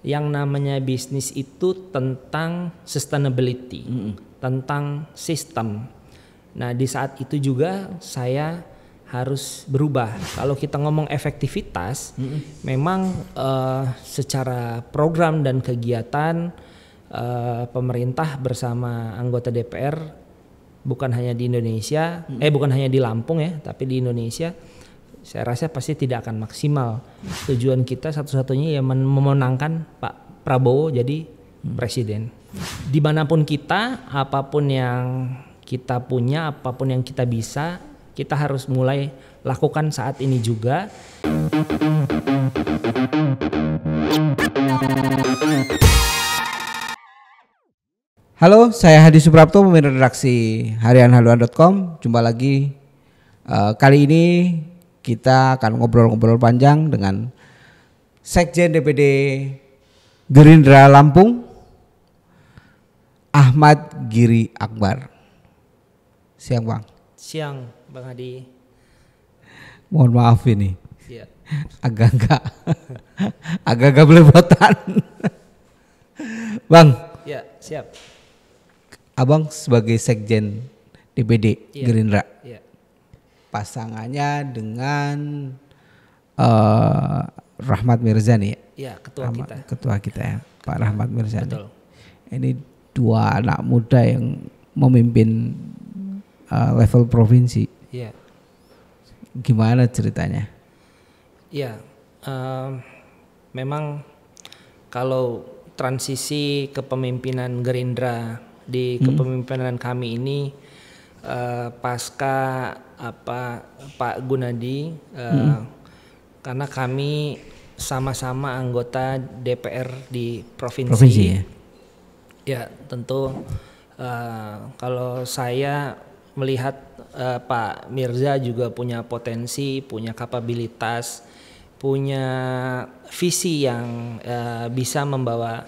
yang namanya bisnis itu tentang sustainability, tentang sistem. Nah di saat itu juga saya harus berubah. Kalau kita ngomong efektivitas, memang secara program dan kegiatan pemerintah bersama anggota DPR bukan hanya di Indonesia, bukan hanya di Lampung ya, tapi di Indonesia, saya rasa pasti tidak akan maksimal. Tujuan kita satu-satunya ya memenangkan Pak Prabowo jadi presiden. Dimanapun kita, apapun yang kita punya, apapun yang kita bisa, kita harus mulai lakukan saat ini juga. Halo, saya Hadi Suprapto, pemimpin redaksi harianhaluan.com. Jumpa lagi. Kali ini kita akan ngobrol-ngobrol panjang dengan Sekjen DPD Gerindra Lampung, Ahmad Giri Akbar. Siang Bang. Siang Bang Hadi. Mohon maaf ini. Ya. Agak-agak belepotan. Bang. Ya, siap. Abang sebagai Sekjen DPD Gerindra. Ya. Pasangannya dengan Rahmat Mirzani. Ya, ketua kita ya, Pak Rahmat Mirzani. Betul. Ini dua anak muda yang memimpin level provinsi. Iya. Gimana ceritanya? Iya, memang kalau transisi kepemimpinan Gerindra di kepemimpinan kami ini pasca Pak Gunadi, karena kami sama-sama anggota DPR di provinsi ya? Ya tentu kalau saya melihat Pak Mirza juga punya potensi, punya kapabilitas, punya visi yang bisa membawa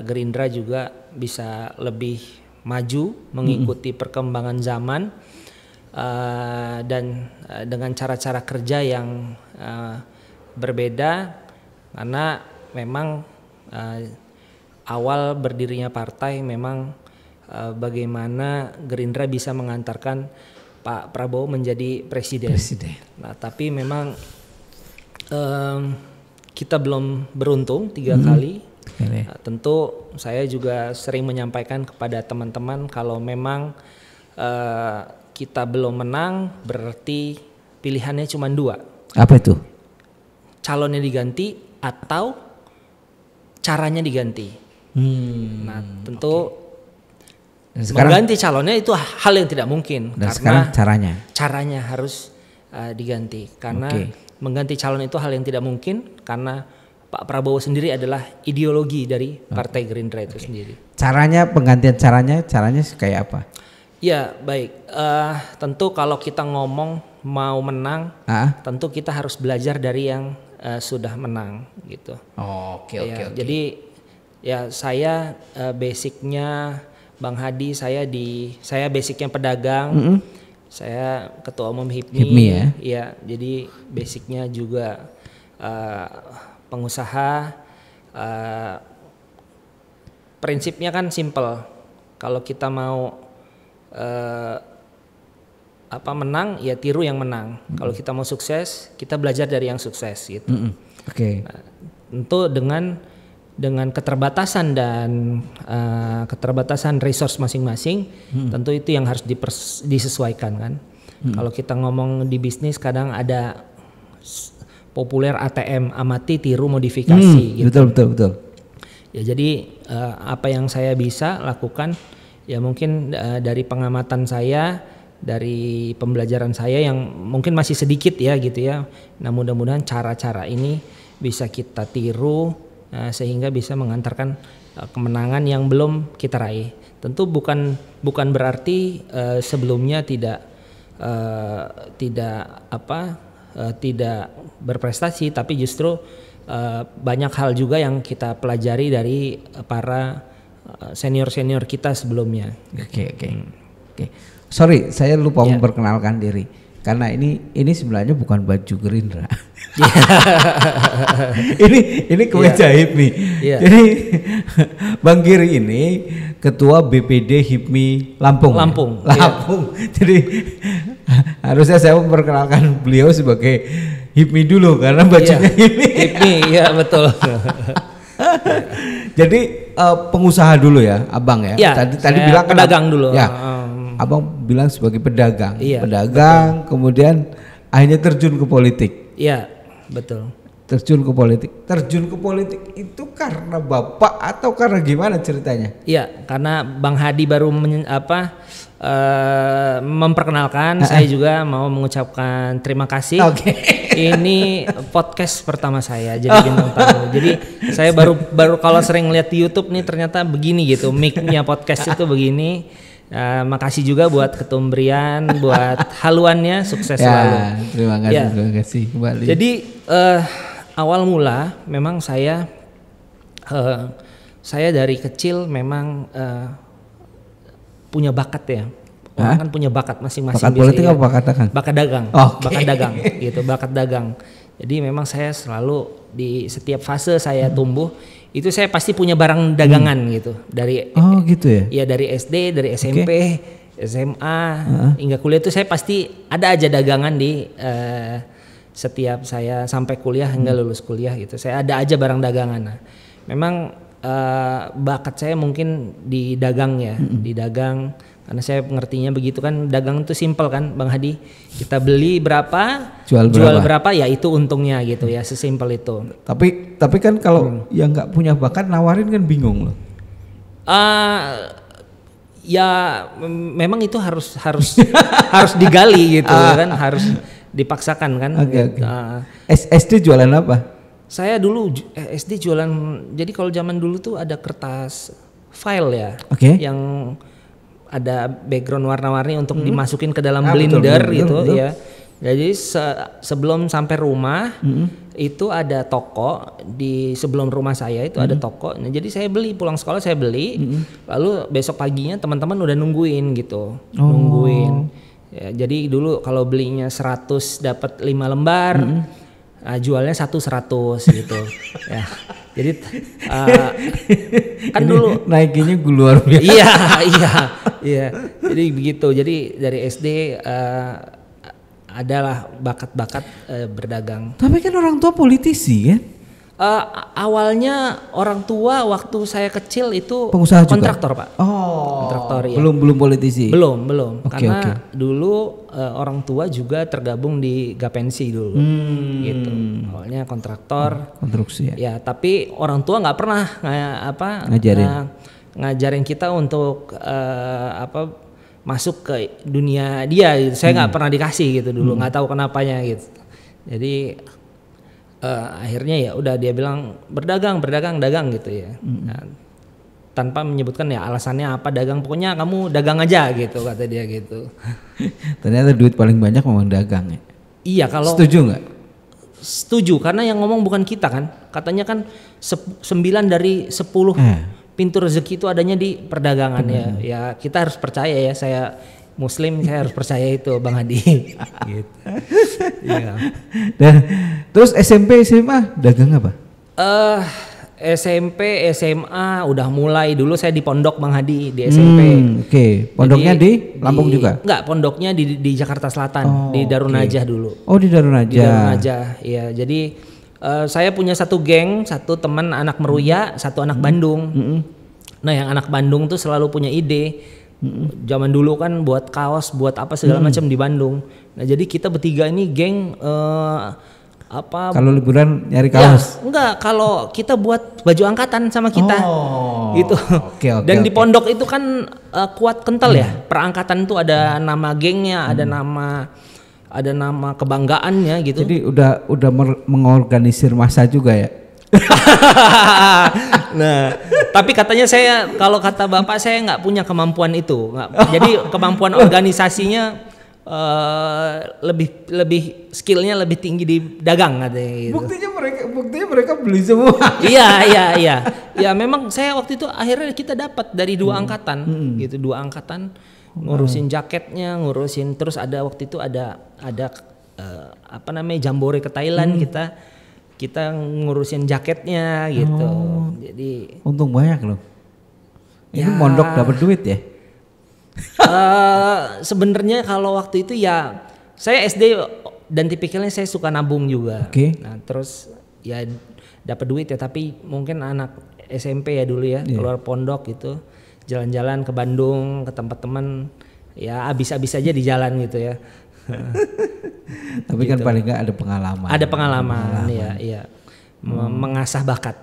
Gerindra juga bisa lebih maju mengikuti perkembangan zaman dan dengan cara-cara kerja yang berbeda, karena memang awal berdirinya partai memang bagaimana Gerindra bisa mengantarkan Pak Prabowo menjadi presiden. Nah, tapi memang kita belum beruntung 3 kali. Nah, tentu saya juga sering menyampaikan kepada teman-teman kalau memang kita belum menang berarti pilihannya cuma 2. Apa itu? Calonnya diganti atau caranya diganti. Nah, tentu mengganti calonnya itu hal yang tidak mungkin. Dan karena sekarang caranya harus diganti. Karena mengganti calon itu hal yang tidak mungkin karena Pak Prabowo sendiri adalah ideologi dari Partai Gerindra itu sendiri. Penggantian caranya kayak apa? Ya, baik. Tentu kalau kita ngomong mau menang, tentu kita harus belajar dari yang sudah menang gitu. Oke. Jadi ya saya basicnya Bang Hadi, saya basicnya pedagang. Saya ketua umum HIPMI ya. Iya, jadi basicnya juga pengusaha. Prinsipnya kan simple. Kalau kita mau menang, ya tiru yang menang. Kalau kita mau sukses, kita belajar dari yang sukses gitu. Nah, tentu dengan keterbatasan dan keterbatasan resource masing-masing, tentu itu yang harus disesuaikan kan. Kalau kita ngomong di bisnis kadang ada populer ATM, amati, tiru, modifikasi. Gitu. Betul. Ya jadi apa yang saya bisa lakukan ya mungkin dari pengamatan saya, dari pembelajaran saya yang mungkin masih sedikit ya gitu ya. Nah mudah-mudahan cara-cara ini bisa kita tiru sehingga bisa mengantarkan kemenangan yang belum kita raih. Tentu bukan berarti sebelumnya tidak berprestasi, tapi justru banyak hal juga yang kita pelajari dari para senior kita sebelumnya. Oke. Sorry, saya lupa memperkenalkan diri. karena ini sebenarnya bukan baju Gerindra. ini kemeja HIPMI. Jadi Bang Giri ini ketua BPD HIPMI Lampung. Jadi harusnya saya memperkenalkan beliau sebagai HIPMI dulu karena bajunya HIPMI, ya betul. Jadi pengusaha dulu ya, Abang ya. Tadi bilang pedagang dulu. Ya. Abang bilang sebagai pedagang. Pedagang, betul. Kemudian akhirnya terjun ke politik. Iya, betul. Terjun ke politik itu karena Bapak atau karena gimana ceritanya? Iya, karena Bang Hadi baru memperkenalkan, saya juga mau mengucapkan terima kasih. Ini podcast pertama saya jadi bintang tamu. Jadi saya baru kalau sering lihat di YouTube nih ternyata begini gitu, mic-nya podcast itu begini. Makasih juga buat Ketum Brian, buat haluannya, sukses selalu. Terima kasih kembali. Jadi awal mula memang saya dari kecil memang punya bakat ya. Orang kan punya bakat masing-masing. Bakat politik apa bakat dagang? Bakat dagang. Bakat dagang gitu, bakat dagang. Jadi memang saya selalu di setiap fase saya tumbuh itu saya pasti punya barang dagangan gitu. Dari gitu ya. Ya dari SD, dari SMP, SMA hingga kuliah itu saya pasti ada aja dagangan di setiap saya sampai kuliah hingga lulus kuliah gitu. Saya ada aja barang dagangan. Nah, memang bakat saya mungkin di dagang ya, di dagang. Karena saya pengertinya begitu kan, dagang itu simpel kan Bang Hadi, kita beli berapa, jual berapa ya itu untungnya gitu ya, sesimpel itu. Tapi kan kalau yang nggak punya bakat nawarin kan bingung loh. Ya memang itu harus digali gitu kan, harus dipaksakan kan. SD jualan apa? Saya dulu SD jualan, jadi kalau zaman dulu tuh ada kertas file ya, yang ada background warna-warni untuk dimasukin ke dalam blender betul. Ya. Jadi sebelum sampai rumah itu ada toko di sebelum rumah saya itu ada toko. Nah, jadi saya beli pulang sekolah saya beli, lalu besok paginya teman-teman udah nungguin gitu, nungguin. Ya, jadi dulu kalau belinya 100 dapat 5 lembar, jualnya 100 gitu. Ya. Jadi kan dulu naikinnya luar biasa. Iya. Jadi begitu. Jadi dari SD adalah bakat-bakat berdagang. Tapi kan orang tua politisi kan? Awalnya orang tua waktu saya kecil itu pengusaha kontraktor juga? Pak. Kontraktor ya. Belum politisi. Belum. Karena dulu orang tua juga tergabung di Gapensi dulu. Gitu. Awalnya kontraktor. Konstruksi ya. Ya, tapi orang tua nggak pernah ngajarin kita untuk masuk ke dunia dia gitu. Saya nggak pernah dikasih gitu dulu, nggak tahu kenapanya gitu. Jadi akhirnya ya udah dia bilang dagang gitu ya. Nah, tanpa menyebutkan ya alasannya apa dagang, pokoknya kamu dagang aja gitu kata dia gitu. Ternyata duit paling banyak memang dagang ya. Iya, kalau setuju nggak? Setuju, karena yang ngomong bukan kita kan. Katanya kan 9 dari 10 pintu rezeki itu adanya di perdagangan ya. Ya kita harus percaya ya, saya Muslim, saya harus percaya itu Bang Hadi. Gitu. Iya. Dan terus SMP SMA dagang apa? SMP SMA udah mulai, dulu saya di pondok Bang Hadi di SMP. Pondoknya di Lampung juga? Enggak, pondoknya di Jakarta Selatan, di Darun Najah dulu. Di Darun Najah. Di Darun Najah, iya. Jadi saya punya satu geng, satu teman anak Meruya, satu anak Bandung. Nah, yang anak Bandung tuh selalu punya ide. Zaman dulu kan buat kaos, buat apa segala macam di Bandung. Nah, jadi kita bertiga ini geng kalau liburan nyari kaos? Ya, enggak, kalau kita buat baju angkatan sama kita. Gitu. Dan di pondok itu kan kuat kental ya. Perangkatan itu ada nama gengnya, ada nama kebanggaannya gitu. Jadi udah mengorganisir masa juga ya. Nah, tapi katanya saya, kalau kata bapak saya nggak punya kemampuan itu. Jadi kemampuan organisasinya lebih skillnya lebih tinggi di dagang katanya gitu. Buktinya mereka beli semua. Iya. Ya memang saya waktu itu akhirnya kita dapat dari 2 angkatan gitu, 2 angkatan ngurusin jaketnya, ngurusin, terus ada waktu itu ada apa namanya, jambore ke Thailand, kita ngurusin jaketnya gitu. Jadi untung banyak loh. Ini mondok dapat duit ya? Sebenarnya kalau waktu itu ya saya SD dan tipikalnya saya suka nabung juga. Nah terus ya dapat duit ya, tapi mungkin anak SMP ya dulu ya, keluar pondok gitu, jalan-jalan ke Bandung ke tempat teman, ya habis-habis aja di jalan gitu ya. Tapi gitu. Kan paling nggak ada pengalaman. Ada pengalaman. Iya. Mengasah bakat.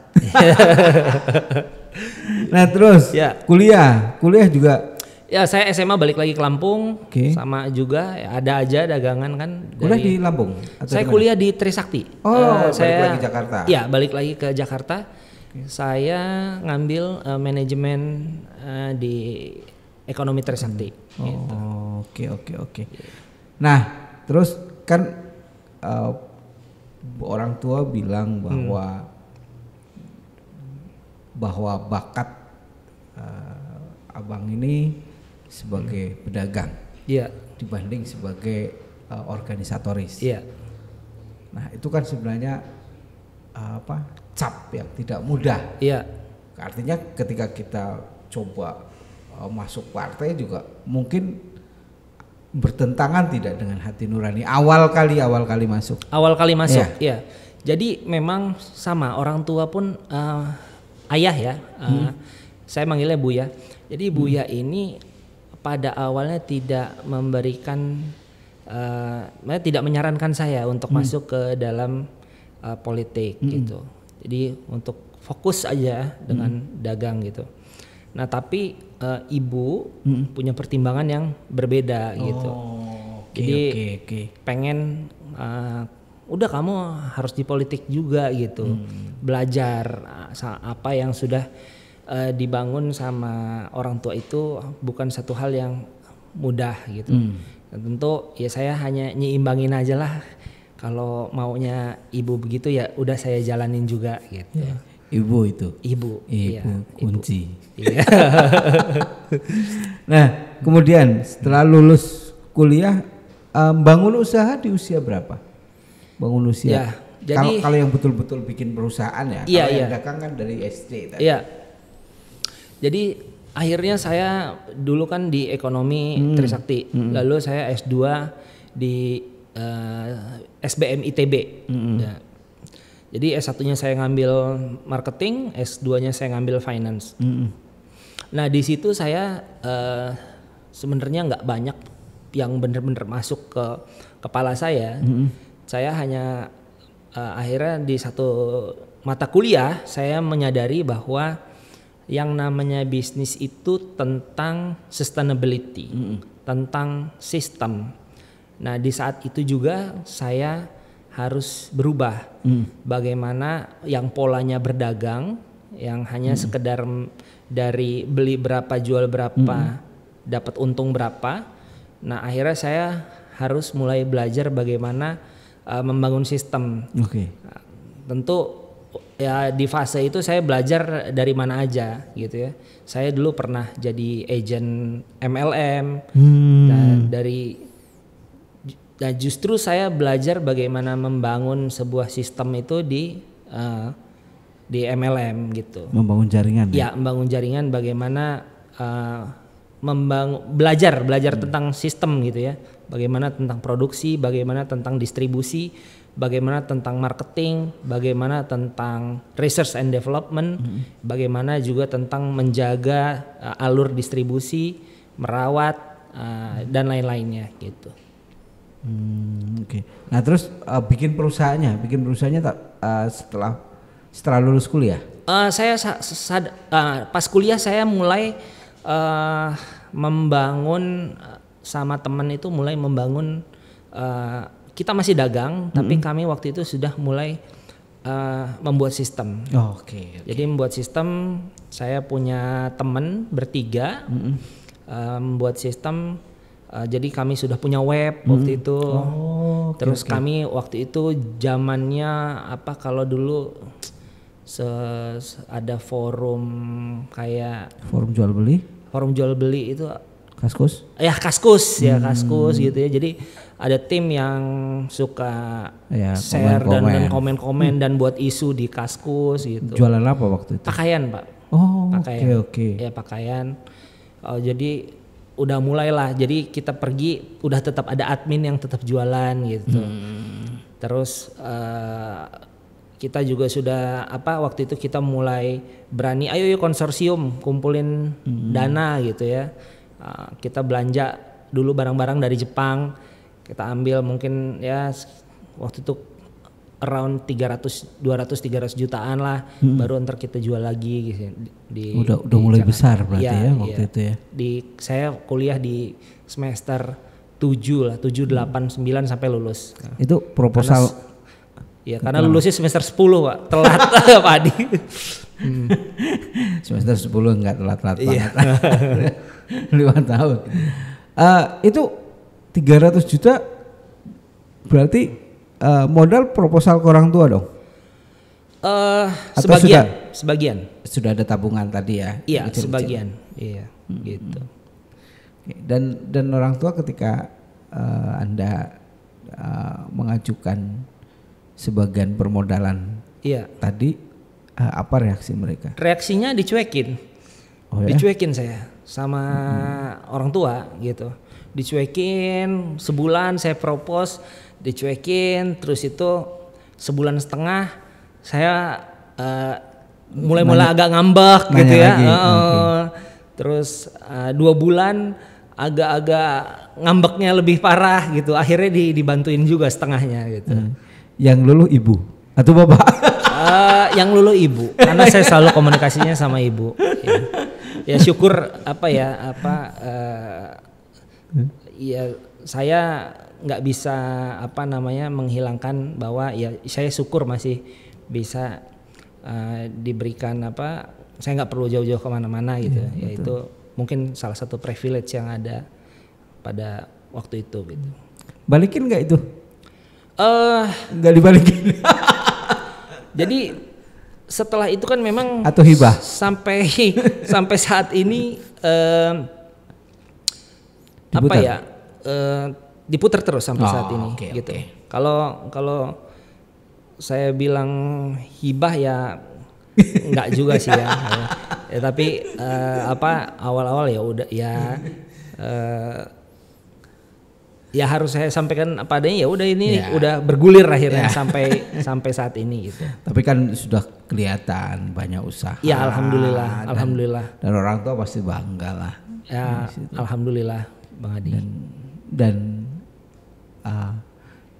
Nah terus kuliah juga. Ya saya SMA balik lagi ke Lampung, sama juga ya, ada aja dagangan kan. Kuliah di Lampung? Saya kuliah di Trisakti. Balik lagi Jakarta. Iya balik lagi ke Jakarta. Saya ngambil manajemen di ekonomi Trisakti. Oke. Nah terus kan orang tua bilang bahwa bakat abang ini sebagai pedagang, dibanding sebagai organisatoris. Nah itu kan sebenarnya cap yang tidak mudah. Artinya ketika kita coba masuk partai juga mungkin bertentangan tidak dengan hati nurani awal kali masuk. Ya. Jadi memang sama, orang tua pun ayah ya. Saya manggilnya Buya. Jadi Buya ini pada awalnya tidak memberikan tidak menyarankan saya untuk masuk ke dalam politik gitu. Jadi untuk fokus aja dengan dagang gitu. Nah tapi ibu punya pertimbangan yang berbeda gitu. Jadi pengen udah kamu harus di politik juga gitu, belajar apa yang sudah dibangun sama orang tua itu bukan satu hal yang mudah gitu. Dan tentu ya saya hanya nyeimbangin aja lah, kalau maunya ibu begitu ya udah saya jalanin juga gitu. Ibu kunci. Nah kemudian setelah lulus kuliah bangun usaha di usia berapa? Bangun usia. Jadi kalau yang betul-betul bikin perusahaan ya. Kalau yang dagang kan dari SD tadi. Jadi akhirnya saya dulu kan di ekonomi Trisakti, lalu saya S2 di SBM ITB. Jadi S1-nya saya ngambil marketing, S2-nya saya ngambil finance. Nah di situ saya sebenarnya nggak banyak yang benar-benar masuk ke kepala saya. Saya hanya akhirnya di satu mata kuliah saya menyadari bahwa yang namanya bisnis itu tentang sustainability, tentang sistem. Nah di saat itu juga saya harus berubah. Bagaimana yang polanya berdagang, yang hanya sekedar dari beli berapa jual berapa, dapat untung berapa. Nah akhirnya saya harus mulai belajar bagaimana membangun sistem. Nah, tentu ya di fase itu saya belajar dari mana aja gitu ya. Saya dulu pernah jadi agent MLM dan justru saya belajar bagaimana membangun sebuah sistem itu di MLM gitu. Membangun jaringan. Ya, membangun jaringan, bagaimana belajar tentang sistem gitu ya. Bagaimana tentang produksi, bagaimana tentang distribusi, bagaimana tentang marketing, bagaimana tentang research and development, bagaimana juga tentang menjaga alur distribusi, merawat dan lain-lainnya gitu. Nah terus bikin perusahaannya setelah lulus kuliah? Saya pas kuliah saya mulai membangun sama teman itu, mulai membangun. Kita masih dagang, tapi kami waktu itu sudah mulai membuat sistem. Jadi membuat sistem, saya punya teman bertiga membuat sistem. Jadi kami sudah punya web waktu itu. Terus kami waktu itu zamannya apa, kalau dulu ada forum kayak forum jual beli. Forum jual beli itu Kaskus? Ya Kaskus gitu ya. Jadi ada tim yang suka share dan komen-komen dan buat isu di Kaskus gitu. Jualan apa waktu itu? Pakaian, Pak. Oh, pakaian. Oke. Ya pakaian. Jadi udah mulailah. Jadi kita pergi udah tetap ada admin yang tetap jualan gitu. Terus kita juga sudah waktu itu kita mulai berani ayo konsorsium kumpulin dana gitu ya. Kita belanja dulu barang-barang dari Jepang, kita ambil mungkin ya waktu itu around 200-300 jutaan lah, baru ntar kita jual lagi gitu. Udah mulai Jakarta. Besar berarti ya waktu itu ya. Saya kuliah di semester 7 lah, 7, 8, 9 sampai lulus. Itu proposal. Karena lulusnya semester 10 Pak, telat Pak Adi. Semester 10 enggak telat-telat banget. 5 tahun. Itu 300 juta berarti modal proposal ke orang tua dong? Sebagian. Sudah ada tabungan tadi ya? Iya, sebagian. Iya, gitu. Dan orang tua ketika Anda mengajukan sebagian permodalan tadi, apa reaksi mereka? Reaksinya dicuekin. Dicuekin saya sama orang tua gitu. Dicuekin sebulan saya propose, dicuekin terus itu sebulan setengah saya mulai agak ngambek gitu ya. Terus 2 bulan agak-agak ngambeknya lebih parah gitu. Akhirnya dibantuin juga setengahnya gitu. Yang luluh ibu atau bapak? Yang luluh ibu, karena saya selalu komunikasinya sama ibu. Ya syukur ya saya nggak bisa menghilangkan bahwa ya saya syukur masih bisa diberikan saya nggak perlu jauh-jauh kemana-mana gitu. Ya itu mungkin salah satu privilege yang ada pada waktu itu gitu. Balikin nggak itu? Nggak dibalikin. Jadi setelah itu kan memang atau hibah sampai saat ini diputar terus sampai saat ini gitu. Kalau saya bilang hibah ya enggak juga sih ya. Tapi awal-awal ya udah ya harus saya sampaikan apa adanya, ya udah ini udah bergulir akhirnya sampai saat ini gitu. Tapi kan sudah kelihatan banyak usaha. Ya alhamdulillah. Dan orang tua pasti bangga lah. Ya alhamdulillah Bang Adi. Dan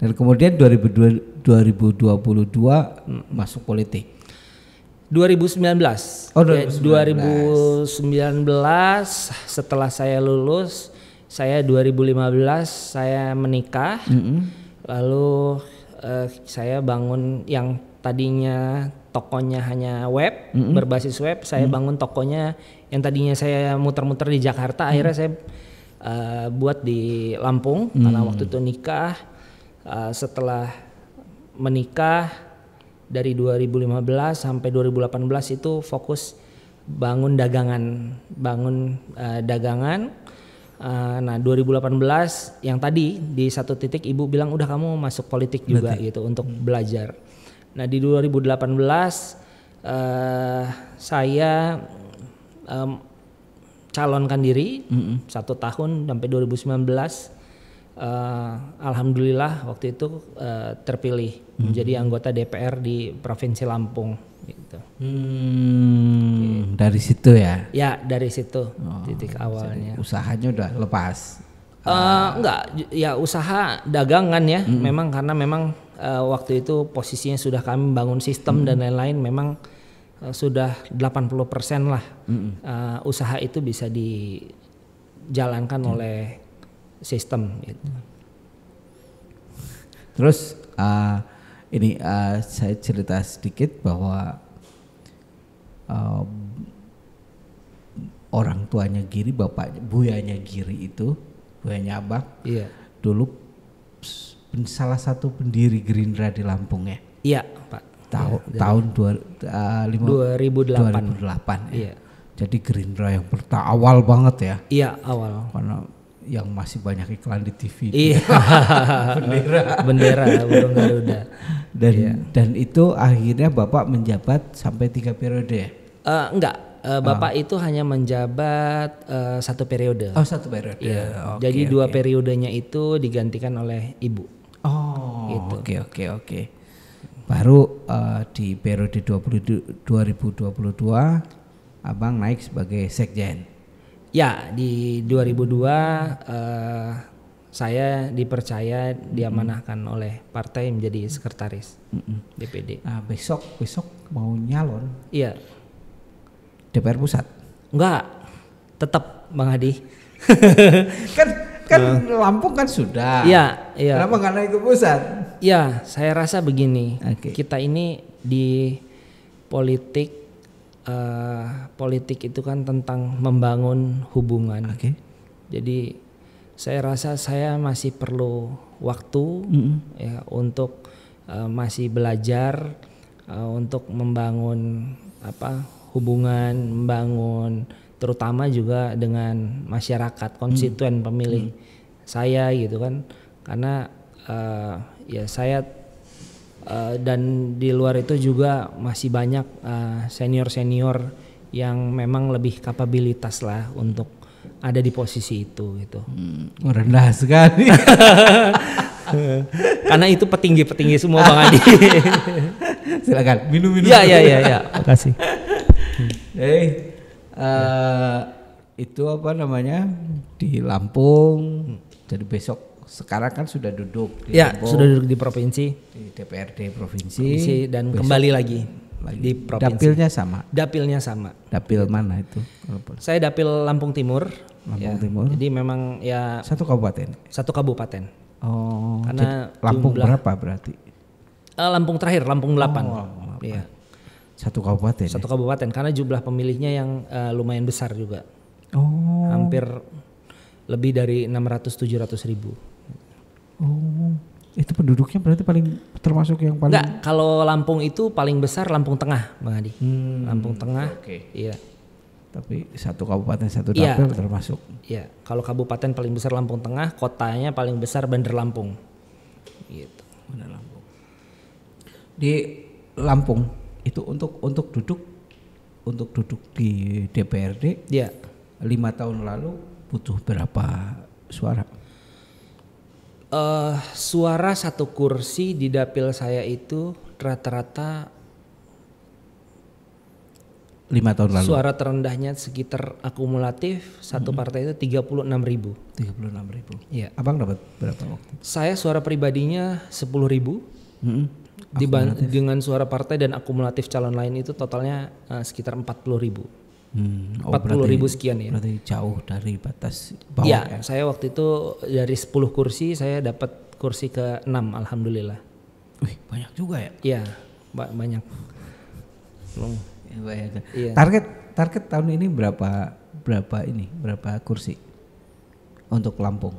kemudian 2022 masuk politik. 2019. Oh 2019. 2019 setelah saya lulus. Saya 2015 saya menikah, lalu saya bangun yang tadinya tokonya hanya web, berbasis web, saya bangun tokonya yang tadinya saya muter-muter di Jakarta, akhirnya saya buat di Lampung karena waktu itu nikah. Setelah menikah dari 2015 sampai 2018 itu fokus bangun dagangan. Nah 2018 yang tadi di satu titik ibu bilang udah kamu masuk politik juga gitu untuk belajar. Nah di 2018 saya calonkan diri 1 tahun sampai 2019. Alhamdulillah waktu itu terpilih menjadi anggota DPR di Provinsi Lampung gitu. Dari situ ya? Ya dari situ titik awalnya. Usahanya udah lepas? Enggak, ya usaha dagangan ya. Memang karena waktu itu posisinya sudah kami bangun sistem dan lain-lain, memang sudah 80% lah usaha itu bisa dijalankan oleh sistem gitu. Terus ini saya cerita sedikit bahwa orang tuanya Giri, bapaknya buyanya Giri itu, buyanya Abang, dulu salah satu pendiri Gerindra di Lampung ya. Iya Pak. Tahun 2008. Iya. Jadi Gerindra yang awal banget ya. Iya, awal. Karena yang masih banyak iklan di TV. Iya. Bendera burung Garuda. Dan itu akhirnya Bapak menjabat sampai 3 periode ya? Enggak, Bapak itu hanya menjabat 1 periode. Oh, 1 periode. Iya. Jadi 2 periodenya itu digantikan oleh Ibu. Oh, gitu. Oke. Baru di periode 2022 Abang naik sebagai sekjen. Ya, di 2002 saya dipercaya diamanahkan oleh partai menjadi sekretaris DPD. Nah, besok mau nyalon. Iya. DPR pusat. Enggak. Tetap Bang Hadi. kan Lampung kan sudah. Iya. Kenapa nggak naik ke pusat? Ya, saya rasa begini. Okay. Kita ini di politik itu kan tentang membangun hubungan. Okay. Jadi saya rasa saya masih perlu waktu ya untuk masih belajar untuk membangun hubungan, membangun terutama juga dengan masyarakat konstituen pemilih saya gitu kan. Karena ya saya dan di luar itu juga masih banyak senior yang memang lebih kapabilitas lah untuk ada di posisi itu gitu. Rendah sekali. Karena itu petinggi semua Bang Adi. Silakan minum. Ya. Makasih. Itu di Lampung. Jadi besok sekarang kan sudah duduk di Lampung, sudah duduk di provinsi, di DPRD provinsi dan kembali lagi di provinsi. Dapilnya sama. Dapil mana itu? Saya dapil Lampung Timur. Timur. Jadi memang ya satu kabupaten. Oh. Karena Lampung berapa berarti? Lampung terakhir, Lampung 8. Iya. Satu kabupaten. Satu kabupaten karena jumlah pemilihnya yang lumayan besar juga. Oh. Hampir lebih dari 600-700 ribu. Oh, itu penduduknya berarti termasuk yang paling. Enggak, kalau Lampung itu paling besar Lampung Tengah, Bang Adi. Lampung Tengah. Okay. Iya. Tapi satu kabupaten satu dapil termasuk. Iya, kalau kabupaten paling besar Lampung Tengah, kotanya paling besar Bandar Lampung. Gitu. Bandar Lampung. Di Lampung itu untuk duduk di DPRD. Iya. 5 tahun lalu butuh berapa suara? Suara 1 kursi di dapil saya itu rata-rata 5 tahun lalu. Suara terendahnya sekitar akumulatif satu partai itu 36 ribu. 36 ribu. Iya. Abang dapat berapa waktu? Saya suara pribadinya 10 ribu. Dengan suara partai dan akumulatif calon lain itu totalnya sekitar 40 ribu. 40 ribu sekian ya. Berarti jauh dari batas bawah ya. Saya waktu itu dari 10 kursi saya dapat kursi ke 6 alhamdulillah. Wih, banyak juga ya? Iya, banyak. Iya. Target tahun ini berapa kursi untuk Lampung?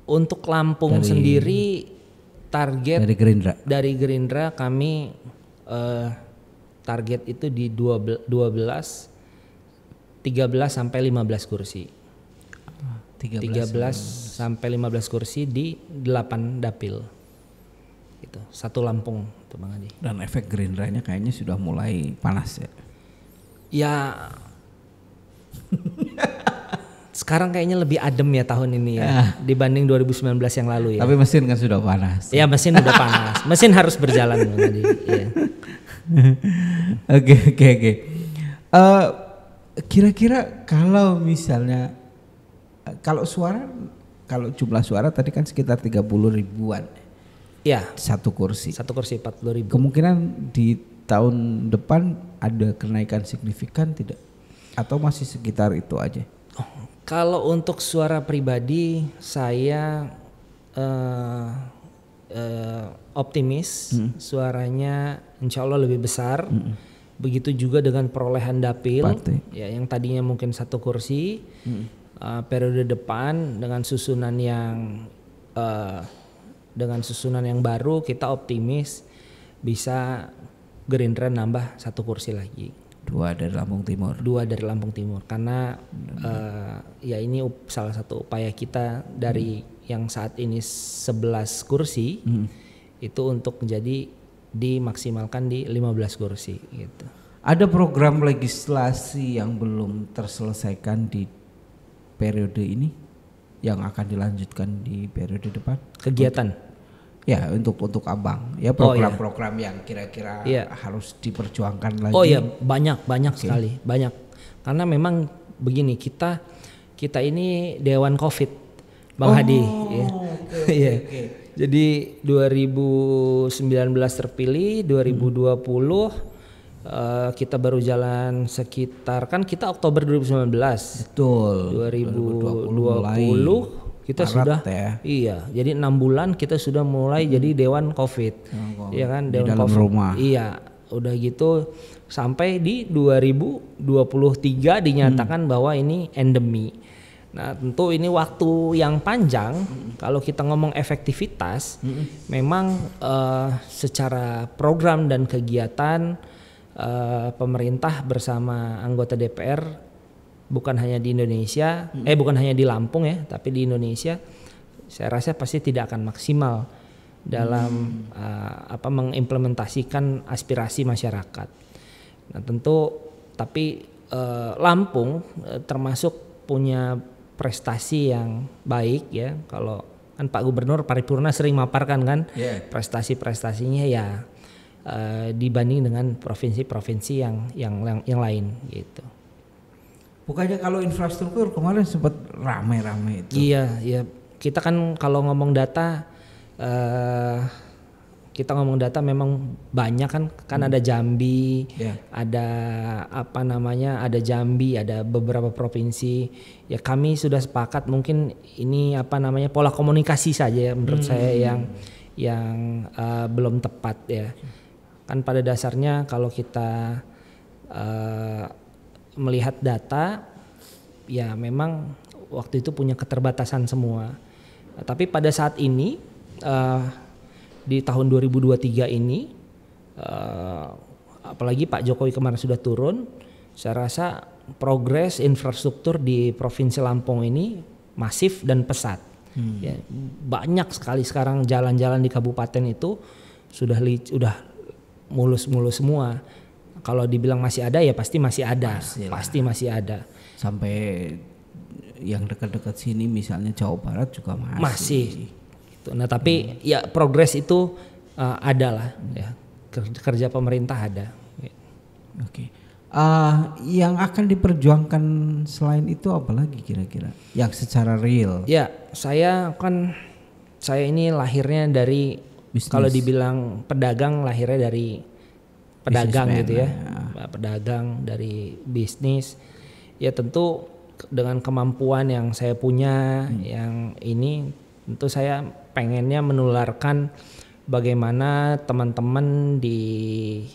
Untuk Lampung sendiri target dari Gerindra kami target itu di 13 sampai 15 kursi. 13 sampai 15 kursi di 8 dapil. Gitu. Satu Lampung tuh Bang Adi. Dan efek Gerindranya kayaknya sudah mulai panas ya. Ya. Sekarang kayaknya lebih adem ya tahun ini ya dibanding 2019 yang lalu ya. Tapi mesin kan sudah panas. Ya mesin udah panas. Mesin harus berjalan Bang Adi. Iya. Oke. Kira-kira kalau misalnya kalau jumlah suara tadi kan sekitar 30 ribuan. Ya. Satu kursi 40 ribu. Kemungkinan di tahun depan ada kenaikan signifikan tidak? Atau masih sekitar itu aja? Kalau untuk suara pribadi saya optimis suaranya insya Allah lebih besar. Begitu juga dengan perolehan dapil ya yang tadinya mungkin 1 kursi periode depan dengan susunan yang baru kita optimis bisa Gerindra nambah 1 kursi lagi. 2 dari Lampung Timur. 2 dari Lampung Timur karena ya ini salah satu upaya kita dari yang saat ini 11 kursi itu untuk menjadi dimaksimalkan di 15 kursi gitu. Ada program legislasi yang belum terselesaikan di periode ini yang akan dilanjutkan di periode depan? Kegiatan? Ya untuk Abang ya program-program yang kira-kira harus diperjuangkan lagi. Oh ya banyak sekali banyak karena memang begini kita ini Dewan Covid Bang Hadi ya. Okay. Jadi 2019 terpilih 2020 kita baru jalan sekitar kan kita Oktober 2019 betul 2020 kita Maret sudah iya jadi 6 bulan kita sudah mulai jadi Dewan Covid ya kan Dewan dalam Covid rumah. Iya udah gitu sampai di 2023 dinyatakan bahwa ini endemi. Nah tentu ini waktu yang panjang kalau kita ngomong efektivitas memang secara program dan kegiatan pemerintah bersama anggota DPR bukan hanya di Indonesia, bukan hanya di Lampung ya, tapi di Indonesia, saya rasa pasti tidak akan maksimal dalam mengimplementasikan aspirasi masyarakat. Nah tentu, tapi Lampung termasuk punya prestasi yang baik ya. Kalau kan Pak Gubernur Paripurna sering maparkan kan prestasi-prestasinya ya dibanding dengan provinsi-provinsi yang lain gitu. Bukannya kalau infrastruktur kemarin sempat ramai-ramai itu. Iya. Kita kan kalau ngomong data, memang banyak kan ada Jambi, ada ada Jambi, ada beberapa provinsi. Ya kami sudah sepakat mungkin ini pola komunikasi saja ya, menurut saya yang belum tepat ya. Kan pada dasarnya kalau kita melihat data ya memang waktu itu punya keterbatasan semua. Tapi pada saat ini di tahun 2023 ini apalagi Pak Jokowi kemarin sudah turun, saya rasa progres infrastruktur di Provinsi Lampung ini masif dan pesat. Ya, banyak sekali sekarang jalan-jalan di kabupaten itu sudah mulus-mulus semua. Kalau dibilang masih ada ya pasti masih ada. Pasti masih ada. Sampai yang dekat-dekat sini misalnya Jawa Barat juga masih. Gitu. Nah tapi ya progres itu ada lah ya. Kerja pemerintah ada. Oke. Yang akan diperjuangkan selain itu apa lagi kira-kira? Yang secara real? Ya saya ini lahirnya dari bisnis. Kalau dibilang pedagang lahirnya dari pedagang gitu ya, pedagang dari bisnis. Ya tentu dengan kemampuan yang saya punya, yang ini tentu saya pengennya menularkan bagaimana teman-teman di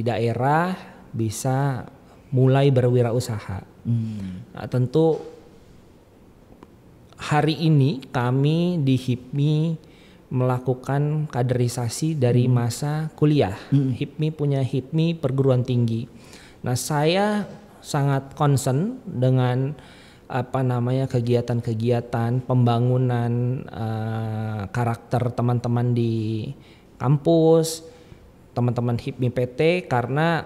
daerah bisa mulai berwirausaha. Nah, tentu hari ini kami di HIPMI melakukan kaderisasi dari masa kuliah. HIPMI punya HIPMI perguruan tinggi. Nah, saya sangat concern dengan kegiatan-kegiatan pembangunan karakter teman-teman di kampus, teman-teman HIPMI PT karena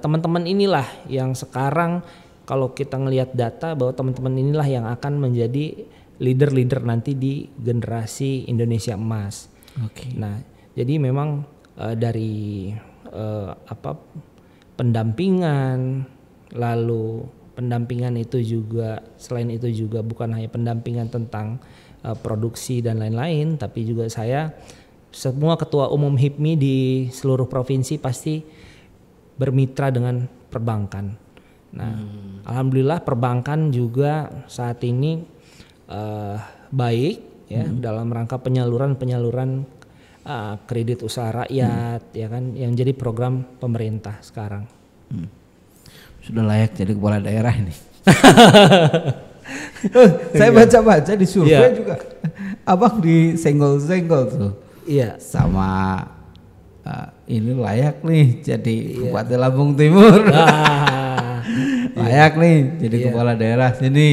teman-teman inilah yang sekarang kalau kita ngelihat data bahwa teman-teman inilah yang akan menjadi leader-leader nanti di generasi Indonesia Emas. Nah, jadi memang dari pendampingan, lalu pendampingan itu juga selain itu juga bukan hanya pendampingan tentang produksi dan lain-lain, tapi juga semua ketua umum HIPMI di seluruh provinsi pasti bermitra dengan perbankan. Nah, alhamdulillah perbankan juga saat ini baik ya dalam rangka penyaluran kredit usaha rakyat ya kan yang jadi program pemerintah sekarang. Sudah layak jadi kepala daerah ini. Saya baca-baca di survei juga abang disenggol-senggol tuh. Iya. Sama ini layak nih jadi Bupati Lampung Timur. Layak nih jadi kepala daerah sini.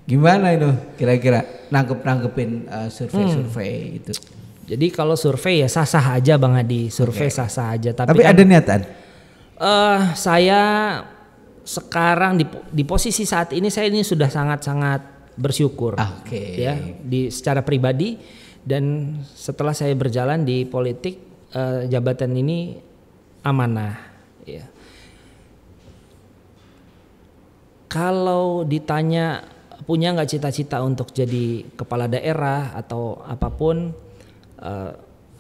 Gimana itu kira-kira nanggepin survei-survei itu? Jadi kalau survei ya sah-sah aja Bang Hadi, survei sah-sah aja. Tapi kan, ada niatan? Saya sekarang di posisi saat ini saya ini sudah sangat-sangat bersyukur, ya, secara pribadi, dan setelah saya berjalan di politik, jabatan ini amanah. Ya. Kalau ditanya punya nggak cita-cita untuk jadi kepala daerah atau apapun,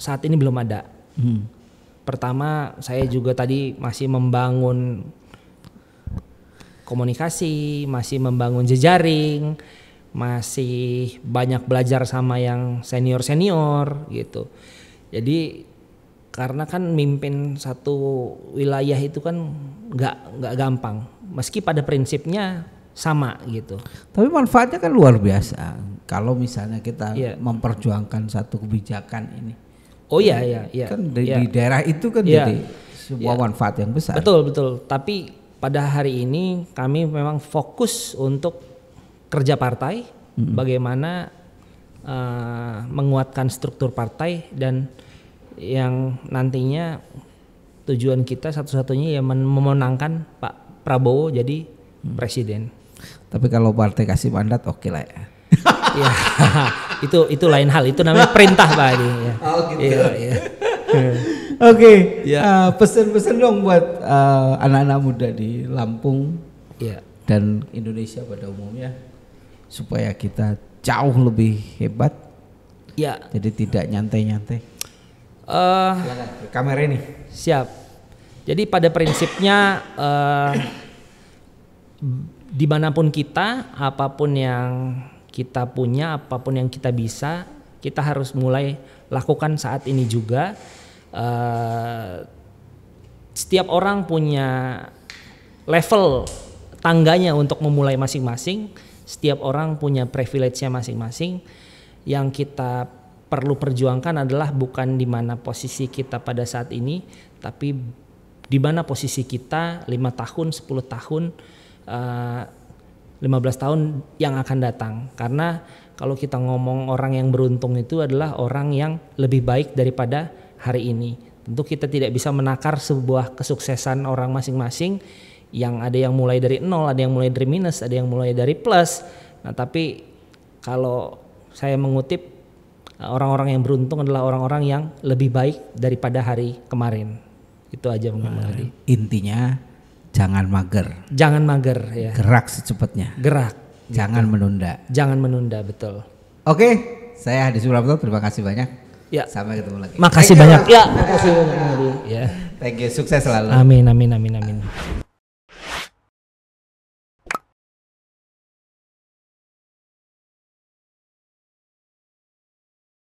saat ini belum ada. Pertama, saya juga tadi masih membangun komunikasi, masih membangun jejaring, masih banyak belajar sama yang senior-senior gitu. Jadi karena kan mimpin satu wilayah itu kan nggak gampang, meski pada prinsipnya sama gitu. Tapi manfaatnya kan luar biasa kalau misalnya kita memperjuangkan satu kebijakan ini. Oh iya. Kan di daerah itu kan jadi sebuah manfaat yang besar. Betul. Tapi pada hari ini kami memang fokus untuk kerja partai, bagaimana menguatkan struktur partai, dan yang nantinya tujuan kita satu-satunya ya memenangkan Pak Prabowo jadi presiden. Tapi kalau partai kasih mandat oke lah ya. Ya, itu lain hal, itu namanya perintah Pak Adi. Ya. Oh gitu. Iya. Oke. Pesan-pesan dong buat anak-anak muda di Lampung dan Indonesia pada umumnya supaya kita jauh lebih hebat. Ya. Jadi tidak nyantai-nyantai. Silakan ke kamera ini. Siap. Jadi pada prinsipnya dimanapun kita, apapun yang kita punya, apapun yang kita bisa, kita harus mulai lakukan saat ini juga. Setiap orang punya level tangganya untuk memulai masing-masing. Setiap orang punya privilege-nya masing-masing. Yang kita perlu perjuangkan adalah bukan di mana posisi kita pada saat ini, tapi di mana posisi kita 5 tahun, 10 tahun, 15 tahun yang akan datang. Karena kalau kita ngomong orang yang beruntung itu adalah orang yang lebih baik daripada hari ini. Tentu kita tidak bisa menakar sebuah kesuksesan orang masing-masing, yang ada yang mulai dari nol, ada yang mulai dari minus, ada yang mulai dari plus. Nah, tapi kalau saya mengutip, orang-orang yang beruntung adalah orang-orang yang lebih baik daripada hari kemarin. Itu aja mungkin tadi. Intinya jangan mager. Jangan mager ya. Gerak secepatnya. Gerak. Jangan menunda. Jangan menunda, betul. Oke, saya Hadi Suprapto, terima kasih banyak. Ya. Sampai ketemu lagi. Makasih banyak. Ya, makasih banyak. Ya. Thank you, sukses selalu. Amin.